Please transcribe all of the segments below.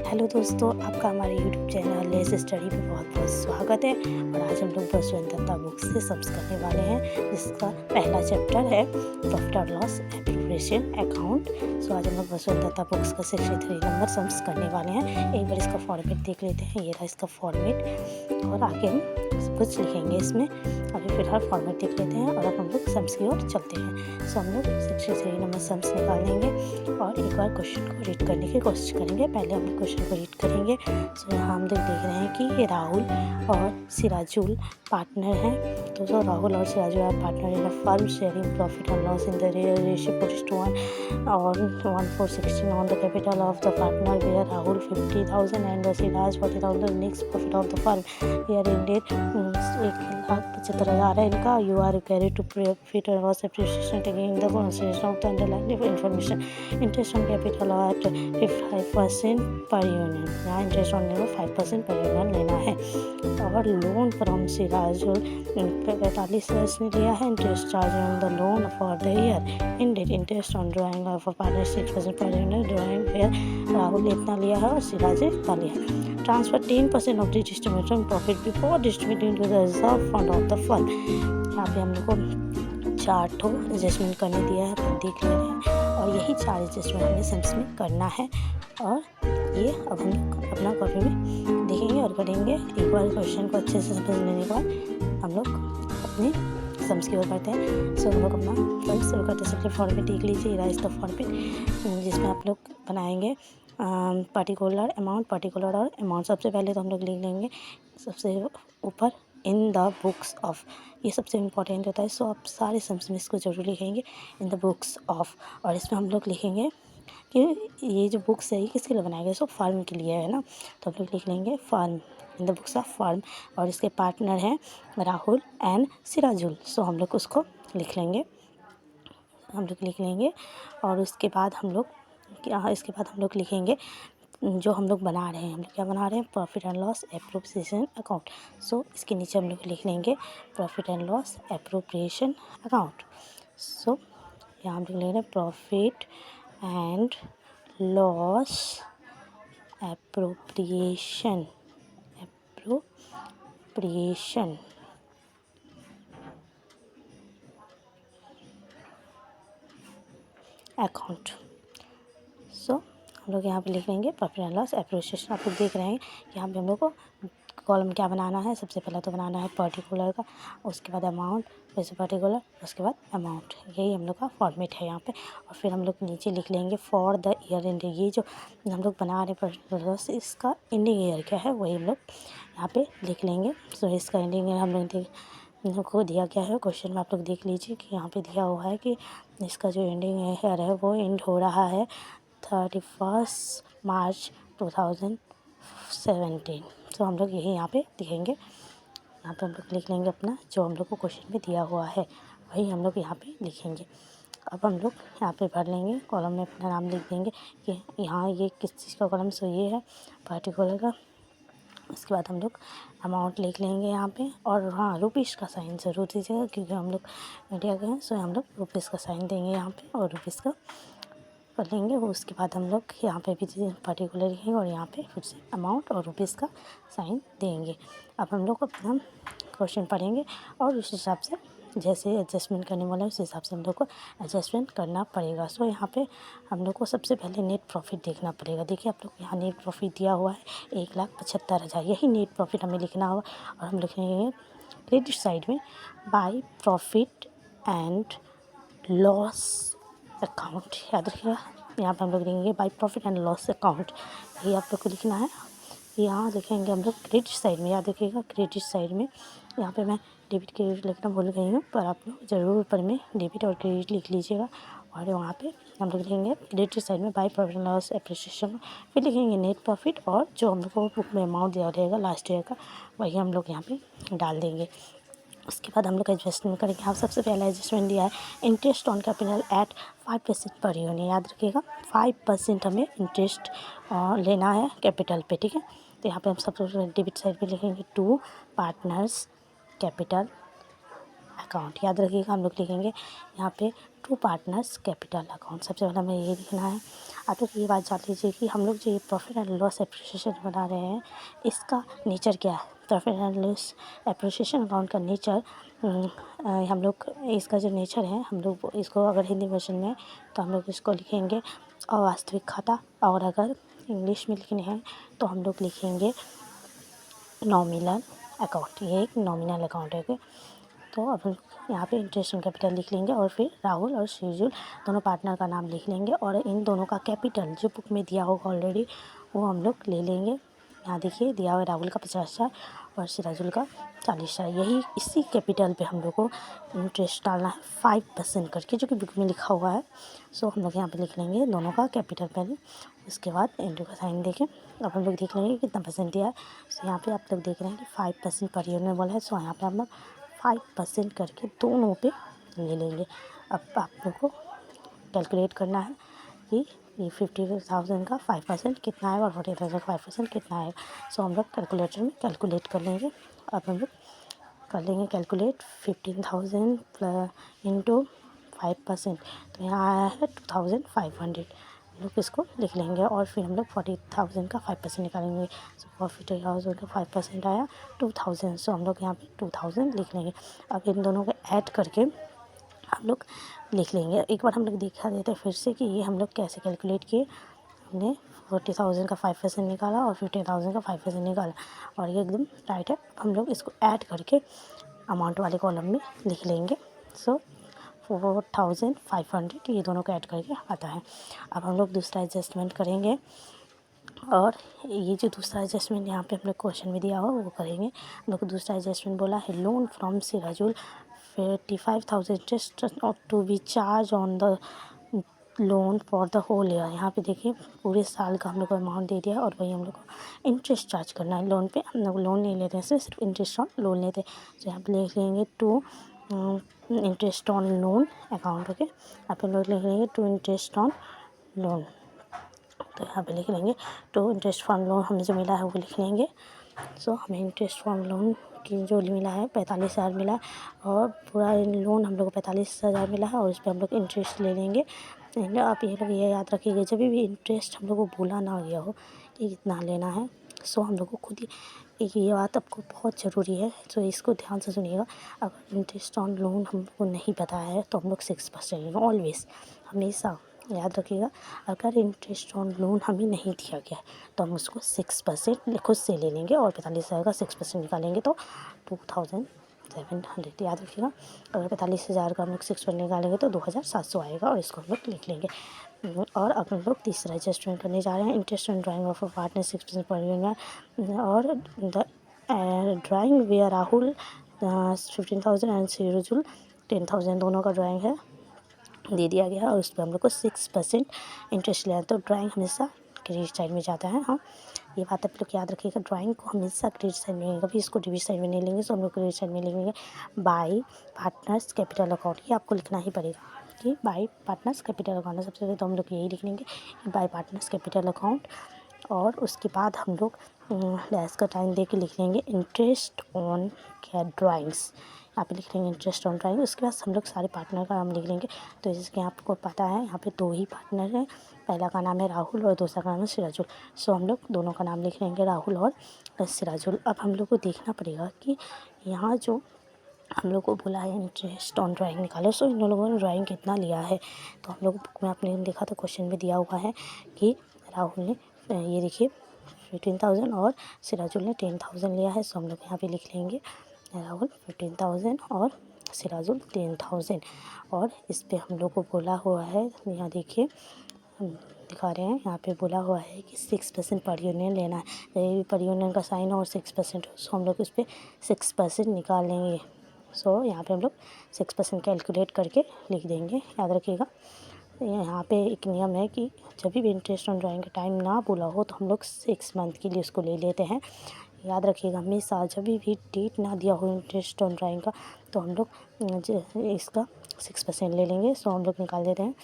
Hello दोस्तों, आपका हमारे यूट्यूब चैनल लेस स्टडी में बहुत बहुत स्वागत है। और आज हम लोग बसवंत दत्ता बुक से सम्स करने वाले हैं, जिसका पहला चैप्टर है प्रॉफिट और लॉस एप्रोप्रिएशन अकाउंट। सो आज हम लोग बसवंत दत्ता बुक्स का 63 नंबर सम्स करने वाले हैं। एक बार इसका फॉर्मेट देख लेते हैं। ये रहा इसका फॉर्मेट और आगे हम सब कुछ लिखेंगे इसमें। अभी फिलहाल फॉर्मेट देख लेते हैं और अब हम लोग सम्स की ओर चलते हैं। सो हम लोग 63 नंबर सम्स निकाल लेंगे और एक बार क्वेश्चन को रीड करने की कोशिश करेंगे। पहले हम क्वेश्चन को रीड करेंगे। सो यहाँ हम देख रहे हैं कि राहुल और सिराजुल पार्टनर हैं। तो राहुल और Sirajul are partner in a firm sharing profit and loss in the ratio 4:1 और 1:416 on the capital of the partner where Rahul 50,000 and Siraj 40,000 next profit of the firm where ended 1,75,000 है इनका। You are carry to profit and loss appreciation taking the consideration of the underlying information. Interest on capital at 5% per union. यहाँ interest on 5% per union लेना है। और loan from Sirajul 45 ने लिया है। Interest charge on the loan for the year ended. Interest on drawing of partner 6% पर union drawing fair Rahul ने इतना लिया है और सिराज ने इतना लिया है। Transfer 10% of the distribution profit before distributing to the reserve fund of the firm. यहाँ पे हम लोग को 4 ठो एडजस्टमेंट करने दिया है, आप देख ले रहे हैं। और यही 4 एडजस्टमेंट हमें सम्स में करना है। और ये अब हम लोग अपना कॉपी में देखेंगे और करेंगे। एक बार क्वेश्चन को अच्छे से समझ लेने के बाद हम लोग अपने सम्स की ओर करते हैं। सो हम लोग अपना सम्स शुरू करते हैं। सबसे फॉर्मेट देख लीजिए, ये इसका फॉर्मेट जिसमें आप लोग बनाएंगे पर्टिकुलर और अमाउंट। सबसे पहले तो हम लोग लिख लेंगे सबसे ऊपर इन द बुक्स ऑफ। ये सबसे इम्पोर्टेंट होता है। सो आप सारे सम्स में इसको जरूर लिखेंगे इन द बुक्स ऑफ। और इसमें हम लोग लिखेंगे कि ये जो बुक्स है ये किसके लिए बनाया गया। सो फार्म के लिए है ना, तो हम लोग लिख लेंगे firm in the books of firm. और इसके पार्टनर हैं राहुल एंड सिराजुल। सो हम लोग उसको लिख लेंगे और उसके बाद हम लोग लिखेंगे जो हम लोग बना रहे हैं। हम लोग क्या बना रहे हैं, profit and loss appropriation account. So इसके नीचे हम लोग लिख लेंगे profit and loss appropriation account. So यहाँ हम लोग ले रहे हैं profit and loss appropriation account. So हम लोग यहाँ पे लिख लेंगे प्रॉफिट एंड लॉस एप्रिसिएशन। आप लोग देख रहे हैं यहाँ पे हम लोग को कॉलम क्या बनाना है। सबसे पहले तो बनाना है पर्टिकुलर का, उसके बाद अमाउंट, फिर से पर्टिकुलर, उसके बाद अमाउंट। यही हम लोग का फॉर्मेट है यहाँ पे। और फिर हम लोग नीचे लिख लेंगे फॉर द ईयर एंडिंग। ये जो हम लोग बना रहे हैं पर्टिकुलर लॉस, इसका एंडिंग ईयर क्या है वही हम लोग यहाँ पे लिख लेंगे। सो इसका एंडिंग ईयर हम लोग को दिया गया है क्वेश्चन में। आप लोग देख लीजिए कि यहाँ पे दिया हुआ है कि इसका जो एंडिंग ईयर है वो एंड हो रहा है 31 मार्च 2017। तो हम लोग यही यहाँ पे लिखेंगे। यहाँ पे हम लोग लिख लेंगे अपना जो हम लोग को क्वेश्चन में दिया हुआ है वही हम लोग यहाँ पे लिखेंगे। अब हम लोग यहाँ पे भर लेंगे, कॉलम में अपना नाम लिख देंगे कि यहाँ ये किस चीज़ का कॉलम। सो ये है पर्टिकुलर का। उसके बाद हम लोग अमाउंट लिख लेंगे यहाँ पे। और हाँ, रुपीज़ का साइन ज़रूर दीजिएगा क्योंकि हम लोग इंडिया के हैं। सो हम लोग रुपीज़ का साइन देंगे यहाँ पे और रुपीज़ का कर लेंगे। उसके बाद हम लोग यहाँ पे भी पर्टिकुलर लिखेंगे और यहाँ पे फिर से अमाउंट और रुपीज़ का साइन देंगे। अब हम लोग अपना क्वेश्चन पढ़ेंगे और उस हिसाब से जैसे एडजस्टमेंट करने वाला है उस हिसाब से हम लोग को एडजस्टमेंट करना पड़ेगा। सो यहाँ पे हम लोग को सबसे पहले नेट प्रॉफिट देखना पड़ेगा। देखिए आप लोग यहाँ नेट प्रॉफिट दिया हुआ है 1,75,000। यही नेट प्रॉफिट हमें लिखना होगा। और हम लिखेंगे क्रेडिट साइड में by profit and loss account. याद रखिएगा, यहाँ पर हम लोग लिखेंगे by profit and loss account. ये आप लोग को लिखना है। यहाँ लिखेंगे हम लोग क्रेडिट साइड में। याद रखिएगा क्रेडिट साइड में। यहाँ पे मैं डेबिट क्रेडिट लिखना भूल गई हूँ, पर आप लोग ज़रूर ऊपर में डेबिट और क्रेडिट लिख लीजिएगा। और वहाँ पे हम लोग लिखेंगे क्रेडिट साइड में by profit and loss appreciation. फिर लिखेंगे नेट प्रॉफिट और जो हम लोग को बुक में अमाउंट दिया रहेगा लास्ट ईयर का वही हम लोग यहाँ पे डाल देंगे। उसके बाद हम लोग एडजस्टमेंट करेंगे। हम सबसे पहला एडजस्टमेंट दिया है interest on capital at 5% per unit. याद रखिएगा 5% हमें इंटरेस्ट लेना है कैपिटल पे, ठीक है। तो यहाँ पे हम सबसे डेबिट साइड पे लिखेंगे टू पार्टनर्स कैपिटल अकाउंट। याद रखिएगा हम लोग लिखेंगे यहाँ पे टू पार्टनर्स कैपिटल अकाउंट। सबसे पहले हमें ये लिखना है। आप लोग ये बात जान लीजिए कि हम लोग जो ये प्रॉफिट एंड लॉस एप्रिसिएशन बना रहे हैं, इसका नेचर क्या है। Profit and loss appreciation account का नेचर हम लोग इसका जो नेचर है, हम लोग इसको अगर हिंदी वर्जन में तो हम लोग इसको लिखेंगे अवास्तविक खाता, और अगर इंग्लिश में लिखने हैं तो हम लोग लिखेंगे नॉमिनल अकाउंट। ये एक नॉमिनल अकाउंट है। तो अब हम यहाँ पे इंटरेस्ट ऑन कैपिटल लिख लेंगे और फिर राहुल और श्रीजुल दोनों पार्टनर का नाम लिख लेंगे, और इन दोनों का कैपिटल जो बुक में दिया होगा ऑलरेडी वो हम लोग ले लेंगे। यहाँ देखिए दिया हुआ राहुल का 50,000 और सिराजुल का 40,000। यही इसी कैपिटल पे हम लोग को इंटरेस्ट डालना है 5% करके, जो कि बुक में लिखा हुआ है। सो हम लोग यहाँ पे लिख लेंगे दोनों का कैपिटल पहले, उसके बाद इंटू का साइन देखें। अब हम लोग देख लेंगे कितना परसेंट दिया है। सो यहाँ पे आप लोग देख रहे हैं कि 5% पर यूनिट बोला है। सो यहाँ पे हम लोग 5% करके दोनों पे ले लेंगे। अब आप लोग को कैलकुलेट करना है कि ये 50,000 का 5% कितना है और 40,000 का 5% कितना है। सो हम लोग कैलकुलेटर में कैलकुलेट कर लेंगे। अब हम लोग कर लेंगे कैलकुलेट 15,000 इंटू 5%, तो यहाँ आया है 2,500। हम लोग इसको लिख लेंगे और फिर हम लोग 40,000 का 5% निकालेंगे। सो 40,000 का 5% आया 2,000। सो हम लोग यहाँ पे 2,000 लिख लेंगे। अब इन दोनों को ऐड करके हम लोग लिख लेंगे। एक बार हम लोग दिखा देते हैं फिर से कि ये हम लोग कैसे कैलकुलेट किए। हमने 40,000 का 5% निकाला और 50,000 का 5% निकाला, और ये एकदम राइट है। हम लोग इसको ऐड करके अमाउंट वाले कॉलम में लिख लेंगे। सो 4,500 ये दोनों को ऐड करके आता है। अब हम लोग दूसरा एडजस्टमेंट करेंगे, और ये जो दूसरा एडजस्टमेंट यहाँ पे हम लोग क्वेश्चन में दिया हो वो करेंगे। हम लोग को दूसरा एडजस्टमेंट बोला है loan from Sirajul 55,000 interest to be charge on the loan for the whole year. यहाँ पे देखिए पूरे साल का हम लोग को अमाउंट दे दिया है, और वही हम लोग को इंटरेस्ट चार्ज करना है लोन पे। हम लोग लोन नहीं लेते हैं, सिर्फ इंटरेस्ट ऑन लोन लेते हैं। तो यहाँ पे लिख लेंगे to interest on loan account. Okay, यहाँ पे लोग लिख लेंगे टू इंटरेस्ट ऑन लोन। तो यहाँ पे लिख लेंगे टू इंटरेस्ट फॉर लोन हमें जो मिला है वो लिख लेंगे। सो हमें इंटरेस्ट फॉर लोन की जो मिला है 45,000 मिला है, और पूरा लोन हम लोग को 45,000 मिला है, और उस पर हम लोग इंटरेस्ट ले लेंगे। आप ये लोग ये याद रखिएगा जब भी इंटरेस्ट हम लोग को बोला ना गया हो कि कितना लेना है, सो हम लोग को खुद ही ये बात आपको बहुत ज़रूरी है। तो इसको ध्यान से सुनिएगा। अगर इंटरेस्ट ऑन लोन हमको नहीं पता है तो हम लोग 6% ऑलवेज हमेशा याद रखिएगा। अगर इंटरेस्ट ऑन लोन हमें नहीं दिया गया तो हम उसको 6% खुद से ले लेंगे, और 45,000 का 6% निकालेंगे तो 2,700 याद रखिएगा। अगर 45,000 का हम लोग 6% निकालेंगे तो 2,700 आएगा, और इसको हम लोग लिख लेंगे। और अब हम लोग तीसरा एडजस्टमेंट करने जा रहे हैं। Interest on drawing of a partner 6% per unit, और the drawing where Rahul 15,000 and Sirajul 10,000 दोनों का ड्राइंग है दे दिया गया है, और उस पर हम लोग को 6% इंटरेस्ट लेना है। तो ड्राइंग हमेशा क्रेडिट साइड में जाता है। हाँ, ये बात आप लोग याद रखिएगा। ड्राइंग को हमेशा क्रेडिट साइड में लेंगे, कभी इसको डेबिट साइड में नहीं लेंगे। सो हम लोग क्रेडिट साइड में लेंगे बाई पार्टनर्स कैपिटल अकाउंट। ये आपको लिखना ही पड़ेगा कि बाई पार्टनर्स कैपिटल अकाउंट है। सबसे पहले तो हम लोग यही लिख लेंगे बाई पार्टनर्स कैपिटल अकाउंट, और उसके बाद हम लोग डैश का टाइम दे के लिख लेंगे इंटरेस्ट ऑन क्या ड्राइंग्स। यहाँ पे लिख लेंगे इंटरेस्ट ऑन ड्राइंग। उसके बाद हम लोग सारे पार्टनर का नाम लिख लेंगे। तो जैसे कि आपको पता है यहाँ पे 2 ही पार्टनर हैं, पहला का नाम है राहुल और दूसरा का नाम है सिराजुल। सो हम लोग दोनों का नाम लिख लेंगे राहुल और सिराजुल। अब हम लोग को देखना पड़ेगा कि यहाँ जो हम लोग को बोला है इंटरेस्ट ऑन ड्राइंग निकालो, सो इन लोगों ने ड्राइंग कितना लिया है। तो हम लोग बुक में आपने देखा तो क्वेश्चन में दिया हुआ है कि राहुल ने ये देखिए 15,000 और सिराजुल ने 10,000 लिया है। सो हम लोग यहाँ पे लिख लेंगे राहुल 15,000 और सिराजुल 10,000, और इस पे हम लोग को बोला हुआ है, यहाँ देखिए हम दिखा रहे हैं, यहाँ पे बोला हुआ है कि 6% पर यूनियन लेना है। तो पर यूनियन का साइन और 6%, सो हम लोग इस पर 6% निकाल लेंगे। सो यहाँ पे हम लोग 6% कैलकुलेट करके लिख देंगे। याद रखिएगा यहाँ पे एक नियम है कि जब भी इंटरेस्ट ऑन ड्राइंग का टाइम ना बोला हो तो हम लोग 6 मंथ के लिए उसको ले लेते हैं। याद रखिएगा हमेशा जब भी डेट ना दिया हो इंटरेस्ट ऑन ड्राइंग का तो हम लोग इसका 6% ले लेंगे। सो हम लोग निकाल देते हैं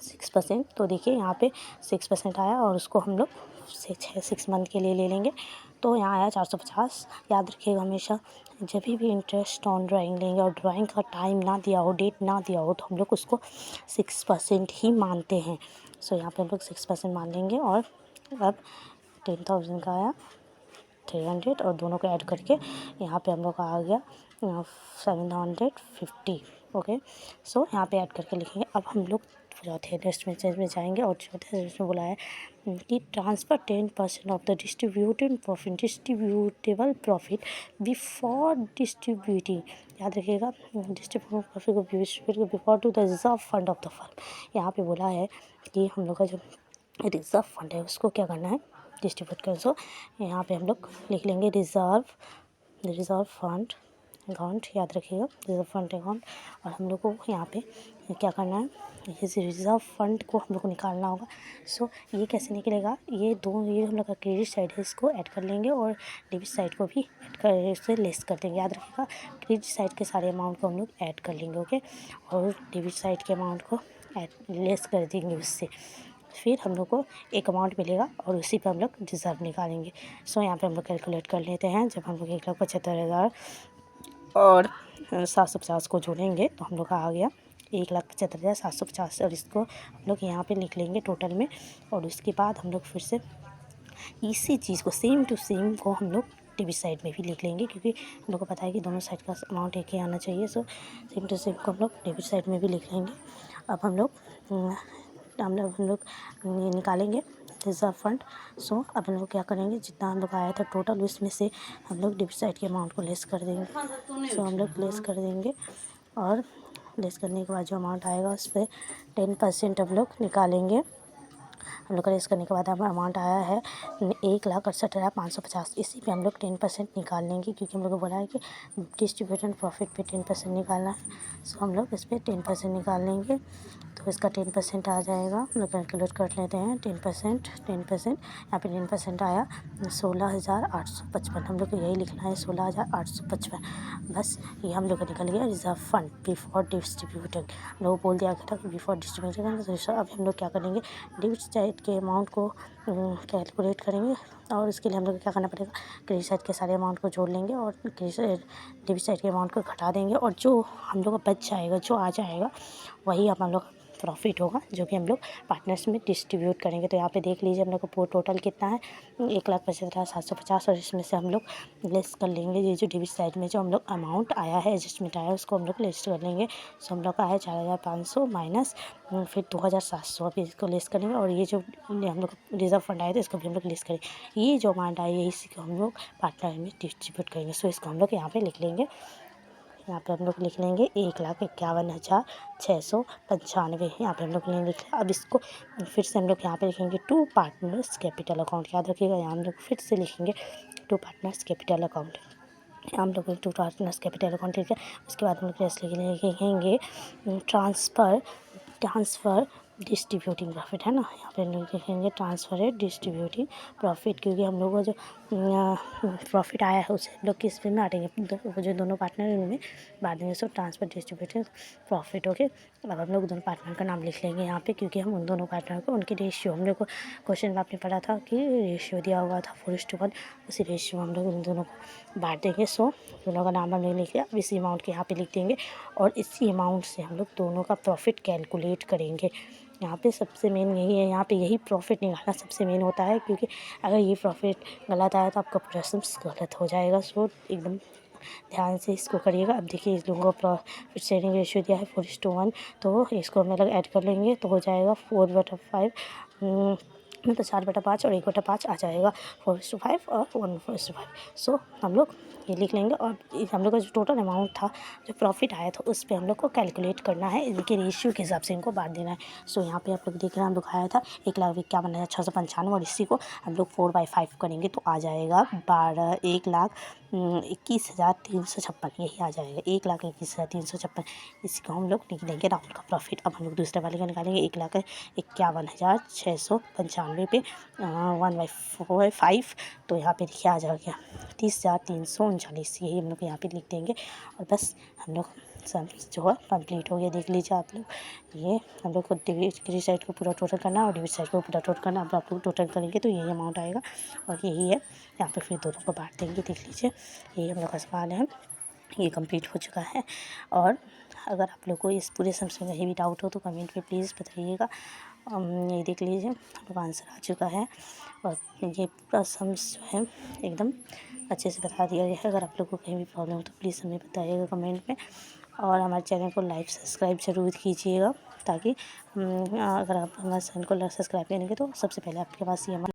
6%। तो देखिए यहाँ पे 6% आया, और उसको हम लोग से 6 मंथ के लिए ले लेंगे तो यहाँ आया 450। याद रखिएगा हमेशा जब भी इंटरेस्ट ऑन ड्राइंग लेंगे और ड्राइंग का टाइम ना दिया हो, डेट ना दिया हो, तो हम लोग उसको 6% ही मानते हैं। सो यहाँ पे हम लोग 6% मान लेंगे। और अब 10,000 का आया 300 और दोनों को ऐड करके यहाँ पे हम लोग का आ गया 750। ओके, सो यहाँ पे ऐड करके लिखेंगे। अब हम लोग चौथे लिस्ट में जाएंगे और चौथे लिस्ट में बोला है कि transfer 10% of the distributable profit before distributing. याद रखिएगा डिस्ट्रीब्यूटेबल प्रॉफिट को before to the reserve fund of the firm. यहाँ पे बोला है कि हम लोग का जो रिजर्व फंड है उसको क्या करना है, डिस्ट्रीब्यूट कर। सो यहाँ पे हम लोग लिख लेंगे रिज़र्व फंड अकाउंट। याद रखिएगा रिज़र्व फंड अकाउंट। और हम लोग को यहाँ पे क्या करना है, इस रिज़र्व फंड को हम लोग को निकालना होगा। सो ये कैसे निकलेगा, ये हम लोग का क्रेडिट साइड है, इसको ऐड कर लेंगे और डेबिट साइड को भी ऐड कर इससे लेस कर देंगे। याद रखिएगा क्रेडिट साइड के सारे अमाउंट को हम लोग ऐड कर लेंगे। ओके, और डेबिट साइड के अमाउंट को लेस कर देंगे उससे। फिर हम लोग को एक अमाउंट मिलेगा और उसी पर हम लोग रिजर्व निकालेंगे। सो यहाँ पे हम लोग कैलकुलेट कर लेते हैं। जब हम लोग 1,75,000 और 750 को जोड़ेंगे तो हम लोग का आ गया 1,75,750 और इसको हम लोग यहाँ पे लिख लेंगे टोटल में। और उसके बाद हम लोग फिर से इसी चीज़ को सेम टू सेम को हम लोग डेबिट साइड में भी लिख लेंगे, क्योंकि हम लोग को पता है कि दोनों साइड का अमाउंट एक ही आना चाहिए। सो सेम टू सेम को हम लोग डेबिट साइड में भी लिख लेंगे। अब हम लोग ये निकालेंगे रिजर्व फंड। सो अब हम लोग क्या करेंगे, जितना हम लोग आया था टोटल उसमें से हम लोग डेबिट साइड के अमाउंट को लेस कर देंगे। सो हम लोग लेस कर देंगे और लेस करने के बाद जो अमाउंट आएगा उस पर 10% हम लोग निकालेंगे। हम लोग का लेस करने के बाद हमारा अमाउंट आया है 1,68,550। इसी पे हम लोग 10% निकाल लेंगे, क्योंकि हम लोग को बोला है कि डिस्ट्रीब्यूटेड प्रॉफिट पे 10% निकालना है। सो हम लोग इस पर 10% निकाल लेंगे तो इसका 10% आ जाएगा। हम लोग कैलकुलेट कर लेते हैं 10%। यहाँ पे 10% आया 16,855। हम लोग को यही लिखना है 16,855। बस ये हम लोग का निकल गया रिजर्व फंड बिफोर डिस्ट्रीब्यूटेड। हम लोग बोल दिया था कि बिफोर डिस्ट्रीब्यूटेड। तो अब हम लोग क्या करेंगे, डेबिट साइड के अमाउंट को कैलकुलेट करेंगे और इसके लिए हम लोग को क्या करना पड़ेगा, क्रेडिट साइड के सारे अमाउंट को जोड़ लेंगे और डेबिट साइड के अमाउंट को घटा देंगे। और जो हम लोग का बच जाएगा, जो आ जाएगा, वही हम लोग प्रॉफिट होगा, जो कि हम लोग पार्टनर्स में डिस्ट्रीब्यूट करेंगे। तो यहाँ पे देख लीजिए हम लोग को टोटल कितना है, 1,75,750। और इसमें से हम लोग लेस कर लेंगे ये जो डेबिट साइड में जो हम लोग अमाउंट आया है, एडजस्टमेंट आया है, उसको हम लोग लेस कर लेंगे। सो हम लोग का है 4,500 माइनस फिर 2,700। अभी इसको लेस करेंगे और ये जो हम लोग रिजर्व फंड आया था इसको भी हम लोग लेस करेंगे। ये जो अमाउंट आई है इसी को हम लोग पार्टनर में डिस्ट्रीब्यूट करेंगे। सो इसको हम लोग यहाँ पे लिख लेंगे। यहाँ पे हम लोग लिख लेंगे 1,51,695। यहाँ पे हम लोग ने लिखा। अब इसको फिर से हम लोग यहाँ पे लिखेंगे टू पार्टनर्स कैपिटल अकाउंट। याद रखिएगा यहाँ हम लोग फिर से लिखेंगे टू पार्टनर्स कैपिटल अकाउंट। हम लोग टू पार्टनर्स कैपिटल अकाउंट, ठीक है। उसके बाद हम लोग लिखेंगे ट्रांसफ़र डिस्ट्रीब्यूटिंग प्रॉफिट, है ना। यहाँ पे हम लोग लिखेंगे ट्रांसफ़र डिस्ट्रीब्यूटिंग प्रॉफिट, क्योंकि हम लोग को जो प्रॉफिट आया है उसे हम लोग किस में बांटेंगे, जो दोनों पार्टनर में बांट देंगे। सो ट्रांसफ़र डिस्ट्रीब्यूटिंग प्रॉफिट। ओके, अब हम लोग दोनों पार्टनर का नाम लिख लेंगे यहाँ पे, क्योंकि हम उन दोनों पार्टनर को उनके रेशियो, हम लोग को क्वेश्चन में आपने पढ़ा था कि रेशियो दिया हुआ था 4:1, उसी रेशियो हम लोग उन दोनों को बांट देंगे। सो दोनों का नाम हमने लिख लिया। अब इसी अमाउंट के यहाँ पे लिख देंगे और इसी अमाउंट से हम लोग दोनों का प्रॉफिट कैलकुलेट करेंगे। यहाँ पे सबसे मेन यही है, यहाँ पे यही प्रॉफिट निकालना सबसे मेन होता है, क्योंकि अगर ये प्रॉफिट गलत आया तो आपका पूरा सब गलत हो जाएगा। सो एकदम ध्यान से इसको करिएगा। अब देखिए इस लोगों का प्रॉफिट शेयरिंग रेशियो दिया है 4:1, तो इसको हम लोग ऐड कर लेंगे तो हो जाएगा 4/5, मतलब 4/5 और 1/5 आ जाएगा 4:5 और 1:5। सो हम लोग ये लिख लेंगे। और हम लोग का जो टोटल अमाउंट था, जो प्रॉफिट आया था, उस पर हम लोग को कैलकुलेट करना है, इनके रेशियो के हिसाब से इनको बांट देना है। सो यहाँ पे आप लोग देख रहे हैं हम लोग आया था 1,51,695 और इसी को हम लोग 4/5 करेंगे तो आ जाएगा 1,21,356। यही आ जाएगा 1,21,356। इसी को हम लोग लिख देंगे राउंड का प्रॉफिट। अब हम लोग दूसरे वाले का निकालेंगे 1,51,695 पे 1/5, तो यहाँ पे देखिए आ जाएगा 30,339। यही हम लोग यहाँ पे लिख देंगे और बस हम लोग सम्स जो है कंप्लीट हो गया। देख लीजिए आप लोग, ये हम लोग को डिग्री साइड को पूरा टोटल करना है और डिग्री साइड को पूरा टोटल करना है। अब आप लोग टोटल करेंगे तो यही अमाउंट आएगा और यही है। यहाँ पे फिर दोनों को बांट देंगे। देख लीजिए, यही हम लोग का सवाल है, ये कंप्लीट हो चुका है। और अगर आप लोग को इस पूरे सम्स में कहीं भी डाउट हो तो कमेंट में प्लीज़ बताइएगा। ये देख लीजिए, हम लोग आंसर आ चुका है और ये पूरा सम्स जो है एकदम अच्छे से बता दिया गया है। अगर आप लोग को कहीं भी प्रॉब्लम हो तो प्लीज़ हमें बताइएगा कमेंट में और हमारे चैनल को लाइक सब्सक्राइब ज़रूर कीजिएगा, ताकि अगर आप हमारे चैनल को सब्सक्राइब करेंगे तो सबसे पहले आपके पास ये